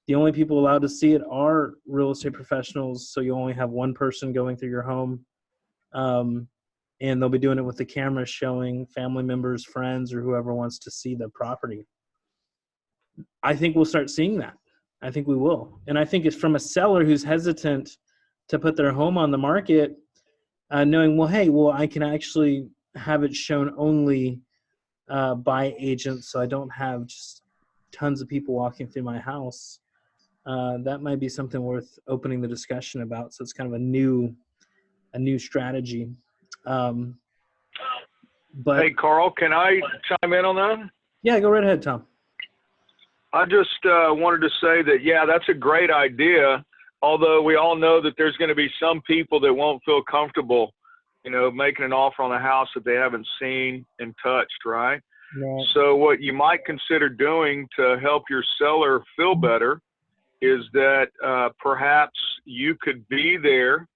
the only people allowed to see it are real estate professionals. So you only have one person going through your home. And they'll be doing it with the camera showing family members, friends, or whoever wants to see the property. I think we'll start seeing that. I think we will. And I think it's from a seller who's hesitant to put their home on the market, knowing, I can actually have it shown only by agents, so I don't have just tons of people walking through my house. That might be something worth opening the discussion about. So it's kind of a new strategy. But hey, Carl, can I chime in on that? Yeah, go right ahead, Tom. I just wanted to say that, yeah, that's a great idea. Although we all know that there's going to be some people that won't feel comfortable, making an offer on a house that they haven't seen and touched, right? Right. So what you might consider doing to help your seller feel better is that perhaps you could be there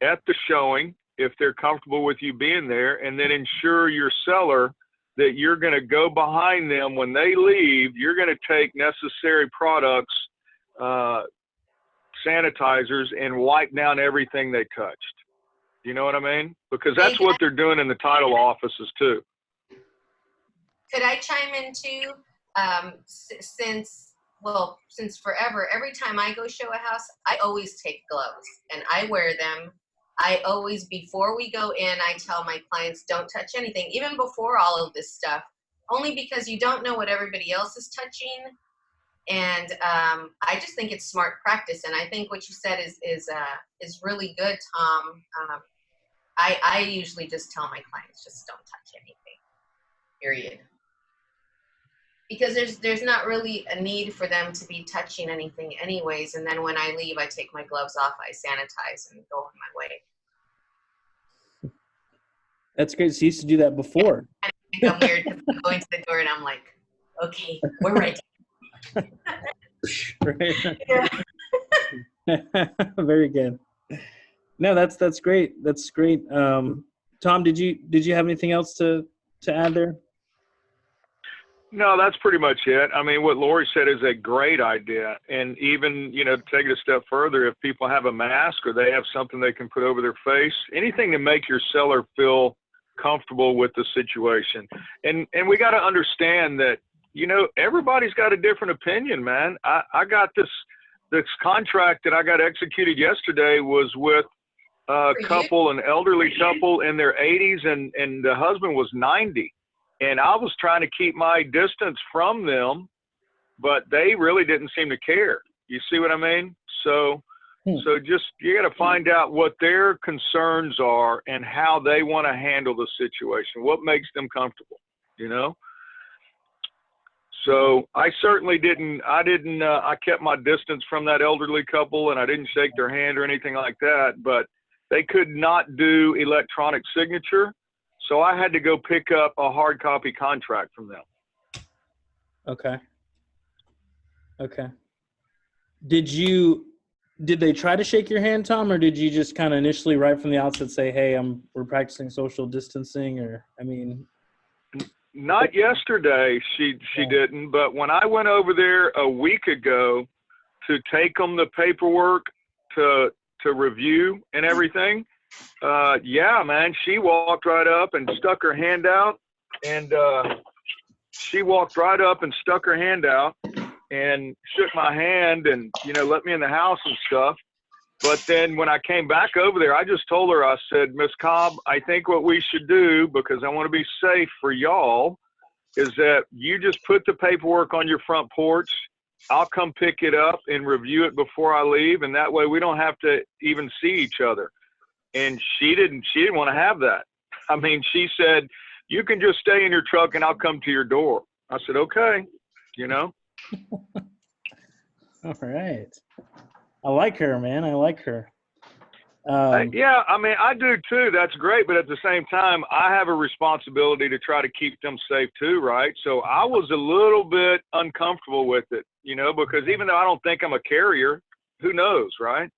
at the showing if they're comfortable with you being there, and then ensure your seller that you're going to go behind them when they leave. You're going to take necessary products, sanitizers, and wipe down everything they touched. You know what I mean? Because that's what they're doing in the title offices too. Could I chime in too? Since forever, every time I go show a house, I always take gloves and I wear them. I always, before we go in, I tell my clients, don't touch anything, even before all of this stuff, only because you don't know what everybody else is touching. And I just think it's smart practice. And I think what you said is really good, Tom. I usually just tell my clients, just don't touch anything, period. Because there's not really a need for them to be touching anything anyways. And then when I leave, I take my gloves off, I sanitize, and go on my way. That's great. So you used to do that before. I think I'm weird because I'm going to the door and I'm like, okay, we're ready. Yeah. Very good. No, that's great. That's great. Tom, did you have anything else to add there? No, that's pretty much it. I mean, what Lori said is a great idea. And even, to take it a step further, if people have a mask or they have something they can put over their face, anything to make your seller feel comfortable with the situation. And we got to understand that, everybody's got a different opinion, man. I got this contract that I got executed yesterday was with a couple, an elderly couple in their 80s, and the husband was 90. And I was trying to keep my distance from them, but they really didn't seem to care. You see what I mean? So just, you got to find out what their concerns are and how they want to handle the situation, what makes them comfortable, So I certainly I kept my distance from that elderly couple, and I didn't shake their hand or anything like that, but they could not do electronic signature. So I had to go pick up a hard copy contract from them. Okay. Did they try to shake your hand, Tom, or did you just kind of initially right from the outset say, hey, we're practicing social distancing, or, I mean? Not yesterday, she didn't, but when I went over there a week ago to take them the paperwork to review and everything, yeah, man, she walked right up and stuck her hand out, and shook my hand and, let me in the house and stuff. But then when I came back over there, I just told her, I said, Miss Cobb, I think what we should do, because I want to be safe for y'all, is that you just put the paperwork on your front porch. I'll come pick it up and review it before I leave. And that way we don't have to even see each other. And she didn't want to have that. I mean, she said, you can just stay in your truck and I'll come to your door. I said, okay, All right. I like her, man. I like her. Yeah, I mean, I do too. That's great. But at the same time, I have a responsibility to try to keep them safe too, right? So I was a little bit uncomfortable with it, because even though I don't think I'm a carrier, who knows, right?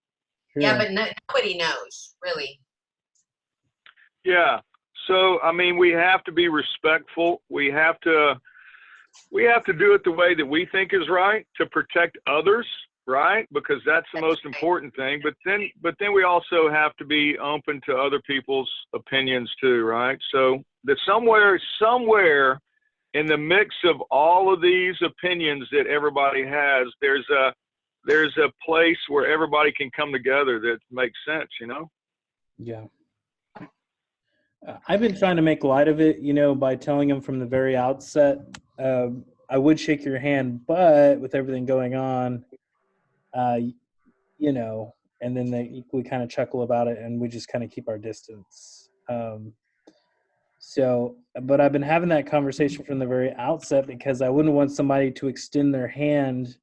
Yeah, but nobody knows, really. Yeah. So, I mean, we have to be respectful. We have to do it the way that we think is right to protect others, right? Because that's the most important thing. But then we also have to be open to other people's opinions too, right? So that somewhere in the mix of all of these opinions that everybody has, there's a place where everybody can come together that makes sense, Yeah. I've been trying to make light of it, by telling them from the very outset, I would shake your hand, but with everything going on, and then we kind of chuckle about it and we just kind of keep our distance. But I've been having that conversation from the very outset because I wouldn't want somebody to extend their hand,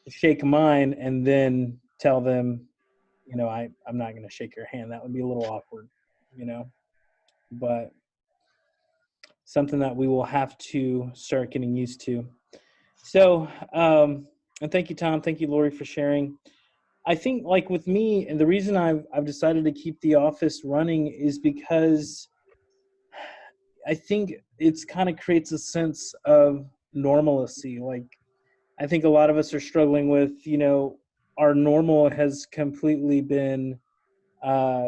shake mine, and then tell them, I'm not going to shake your hand. That would be a little awkward, but something that we will have to start getting used to. So, and thank you, Tom. Thank you, Lori, for sharing. I think, like with me, and the reason I've decided to keep the office running is because I think it's kind of creates a sense of normalcy. Like, I think a lot of us are struggling with, our normal has completely been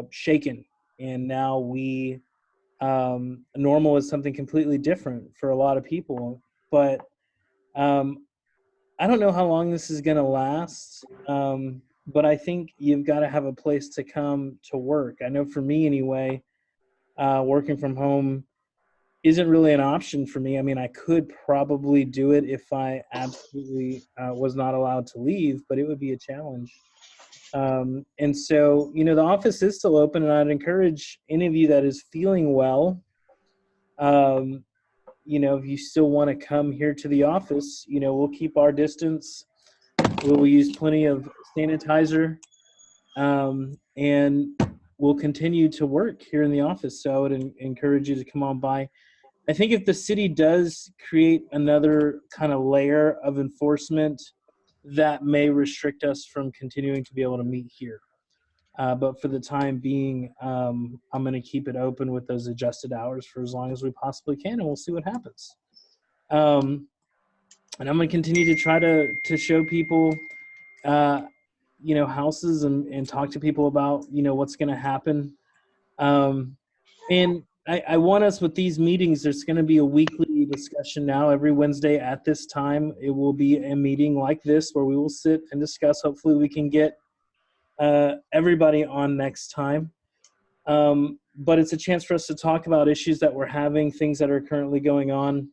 shaken, and now normal is something completely different for a lot of people. But I don't know how long this is going to last, but I think you've got to have a place to come to work. I know for me anyway, working from home isn't really an option for me. I mean, I could probably do it if I absolutely was not allowed to leave, but it would be a challenge. And so, the office is still open, and I'd encourage any of you that is feeling well, if you still want to come here to the office, we'll keep our distance. We'll use plenty of sanitizer. And, we'll continue to work here in the office. So I would encourage you to come on by. I think if the city does create another kind of layer of enforcement, that may restrict us from continuing to be able to meet here. But for the time being, I'm going to keep it open with those adjusted hours for as long as we possibly can, and we'll see what happens. And I'm going to continue to try to show people, houses and talk to people about, what's going to happen. And I want us with these meetings, there's going to be a weekly discussion now every Wednesday at this time. It will be a meeting like this where we will sit and discuss. Hopefully we can get everybody on next time. But it's a chance for us to talk about issues that we're having, things that are currently going on.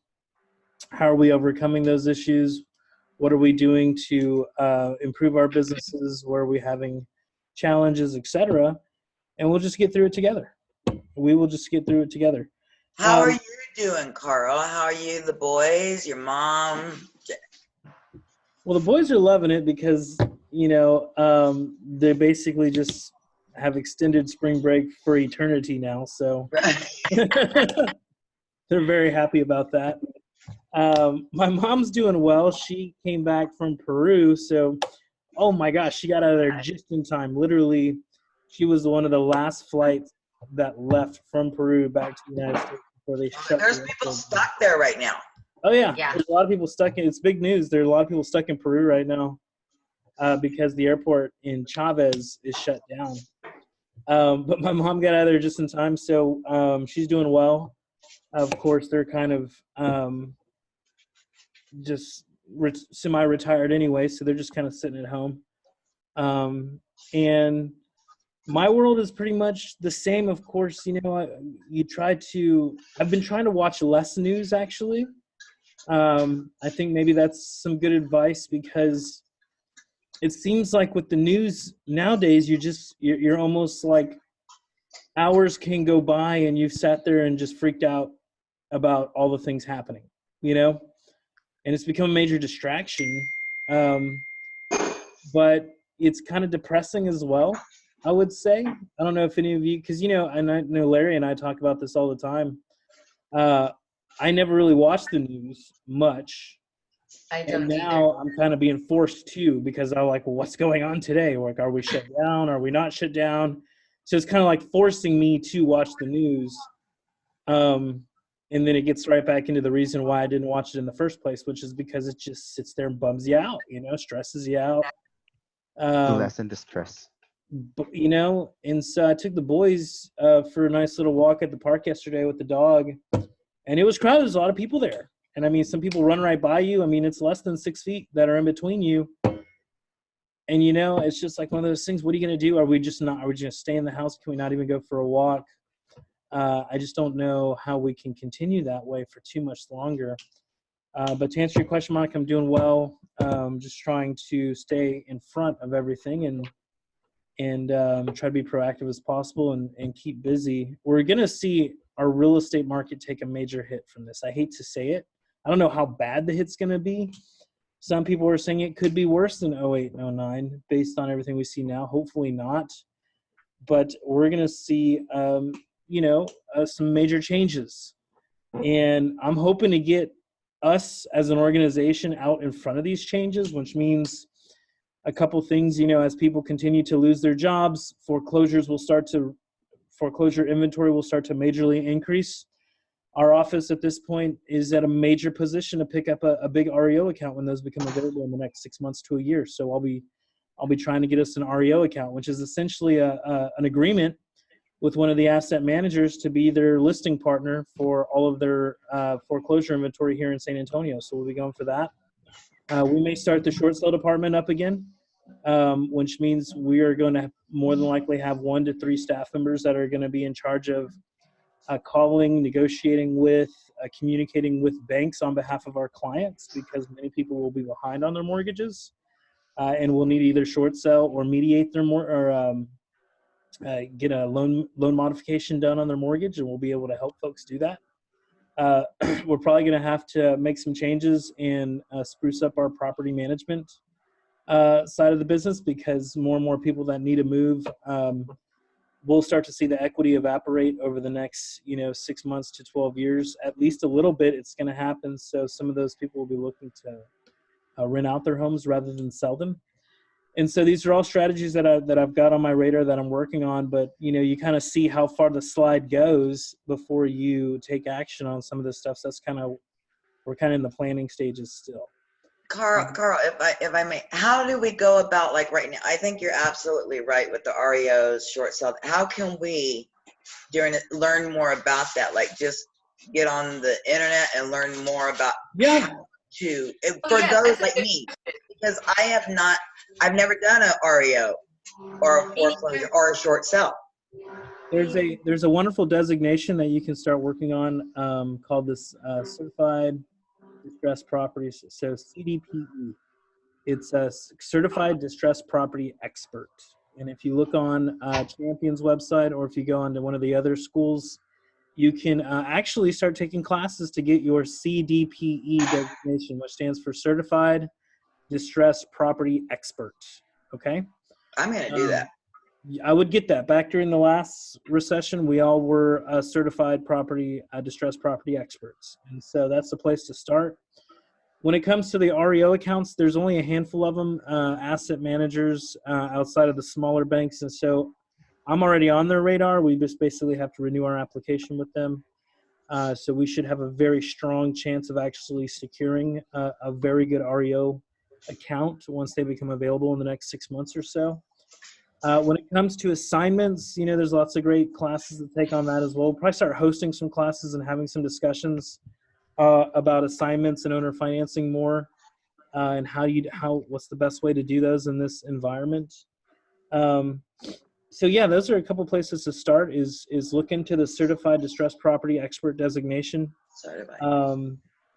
How are we overcoming those issues? What are we doing to improve our businesses? Where are we having challenges, etc.? And we'll just get through it together. We will just get through it together. How are you doing, Carl? How are you, the boys, your mom? Well, the boys are loving it because, they basically just have extended spring break for eternity now. So they're very happy about that. My mom's doing well. She came back from Peru. So, oh my gosh, she got out of there just in time. Literally, she was one of the last flights that left from Peru back to the United States before they shut. There's people stuck there right now. Oh yeah. There's a lot of people stuck in. It's big news. There are a lot of people stuck in Peru right now because the airport in Chavez is shut down. But my mom got out of there just in time, so she's doing well. Of course, they're kind of just semi-retired anyway, so they're just kind of sitting at home. And my world is pretty much the same. Of course, I've been trying to watch less news actually. I think maybe that's some good advice because it seems like with the news nowadays, you're almost like hours can go by and you've sat there and just freaked out about all the things happening, and it's become a major distraction. But it's kind of depressing as well, I would say. I don't know if any of you, because, and I know Larry and I talk about this all the time. I never really watched the news much. I don't and now I'm kind of being forced to because I'm like, well, what's going on today? Like, are we shut down? Are we not shut down? So it's kind of like forcing me to watch the news. And then it gets right back into the reason why I didn't watch it in the first place, which is because it just sits there and bums you out, stresses you out. To lessen the stress. But, and so I took the boys for a nice little walk at the park yesterday with the dog, and it was crowded. There's a lot of people there. And I mean, some people run right by you. I mean, it's less than 6 feet that are in between you. And, it's just like one of those things. What are you going to do? Are we just going to stay in the house? Can we not even go for a walk? I just don't know how we can continue that way for too much longer. But to answer your question, Monica, I'm doing well. Just trying to stay in front of everything and try to be proactive as possible and keep busy. We're going to see our real estate market take a major hit from this. I hate to say it. I don't know how bad the hit's going to be. Some people are saying it could be worse than 08 and 09 based on everything we see now. Hopefully not. But we're going to see, some major changes. And I'm hoping to get us as an organization out in front of these changes, which means a couple things, as people continue to lose their jobs, foreclosure inventory will start to majorly increase. Our office at this point is at a major position to pick up a big REO account when those become available in the next 6 months to a year. So I'll be trying to get us an REO account, which is essentially an agreement with one of the asset managers to be their listing partner for all of their foreclosure inventory here in San Antonio. So we'll be going for that. We may start the short sale department up again, which means we are going to more than likely have 1 to 3 staff members that are going to be in charge of calling, negotiating with, communicating with banks on behalf of our clients, because many people will be behind on their mortgages and will need either short sell or mediate their get a loan modification done on their mortgage, and we'll be able to help folks do that. We're probably going to have to make some changes and spruce up our property management side of the business, because more and more people that need to move we'll start to see the equity evaporate over the next, 6 months to 12 years, at least a little bit. It's going to happen. So some of those people will be looking to rent out their homes rather than sell them. And so these are all strategies that I've got on my radar that I'm working on. But, you kind of see how far the slide goes before you take action on some of this stuff. So we're kind of in the planning stages still. Carl, if I may, how do we go about, like, right now? I think you're absolutely right with the REOs, short sale. How can we learn more about that? Like, just get on the internet and learn more about how to, for those like me, because I've never done a REO or a foreclosure or a short sale. There's a wonderful designation that you can start working on called this Certified Distressed Properties, so CDPE. It's a Certified Distressed Property Expert. And if you look on Champion's website, or if you go onto one of the other schools, you can actually start taking classes to get your CDPE designation, which stands for Certified Distressed Property Expert. Okay? I'm going to do that. I would get that. Back during the last recession, we all were certified distressed property experts. And so that's the place to start. When it comes to the REO accounts, there's only a handful of them, asset managers outside of the smaller banks. And so I'm already on their radar. We just basically have to renew our application with them. So we should have a very strong chance of actually securing a very good REO account once they become available in the next 6 months or so. When it comes to assignments, there's lots of great classes that take on that as well. We'll probably start hosting some classes and having some discussions about assignments and owner financing more, and what's the best way to do those in this environment. So yeah, those are a couple places to start. Is look into the Certified Distressed Property Expert designation,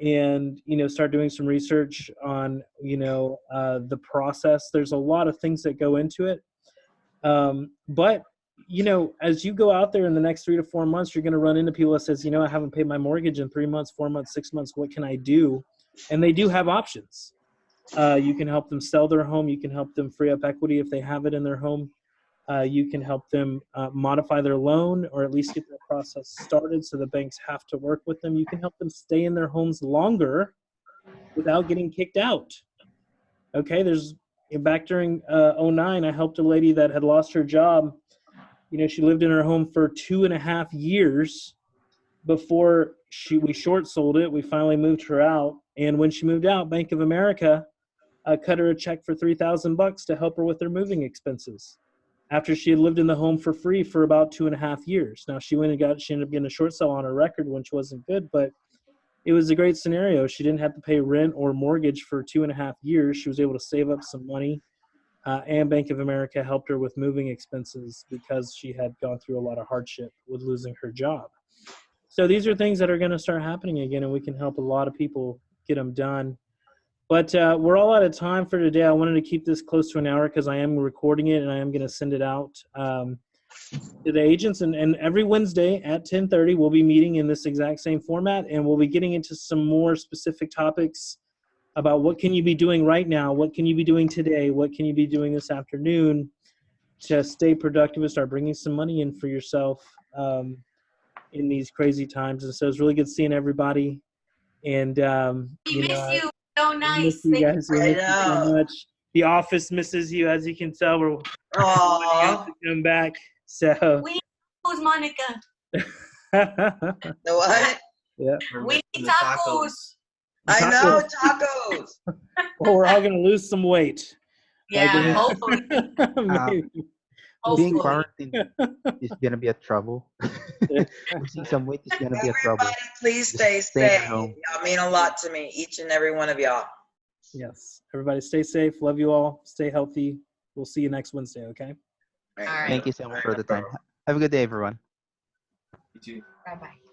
and start doing some research on the process. There's a lot of things that go into it. But as you go out there in the next 3 to 4 months, you're going to run into people that says, I haven't paid my mortgage in 3 months, 4 months, 6 months. What can I do? And they do have options. You can help them sell their home. You can help them free up equity if they have it in their home. You can help them modify their loan, or at least get the process started so the banks have to work with them. You can help them stay in their homes longer without getting kicked out. Okay, back during 2009, I helped a lady that had lost her job. She lived in her home for 2.5 years before we short sold it. We finally moved her out. And when she moved out, Bank of America cut her a check for $3,000 to help her with her moving expenses after she had lived in the home for free for about 2.5 years. Now she ended up getting a short sale on her record, which wasn't good, but it was a great scenario. She didn't have to pay rent or mortgage for 2.5 years. She was able to save up some money, and Bank of America helped her with moving expenses because she had gone through a lot of hardship with losing her job. So these are things that are going to start happening again, and we can help a lot of people get them done. But we're all out of time for today. I wanted to keep this close to an hour because I am recording it, and I am going to send it out to the agents. And every Wednesday at 10:30, we'll be meeting in this exact same format, and we'll be getting into some more specific topics about what can you be doing right now, what can you be doing today, what can you be doing this afternoon to stay productive and start bringing some money in for yourself in these crazy times. And so it's really good seeing everybody. And we miss you. So nice. Miss you guys. We miss you so much. The office misses you, as you can tell. We're to come back. So we need Monica. The what? Yeah. We need tacos. I know, tacos. Well, we're all gonna lose some weight. Yeah, hopefully. Being quarantined is gonna be a trouble. Losing some weight is gonna be a trouble. Everybody, please stay safe. Y'all mean a lot to me, each and every one of y'all. Yes. Everybody stay safe. Love you all. Stay healthy. We'll see you next Wednesday, okay? All right. Thank you so much for the time. Have a good day, everyone. You too. Bye-bye.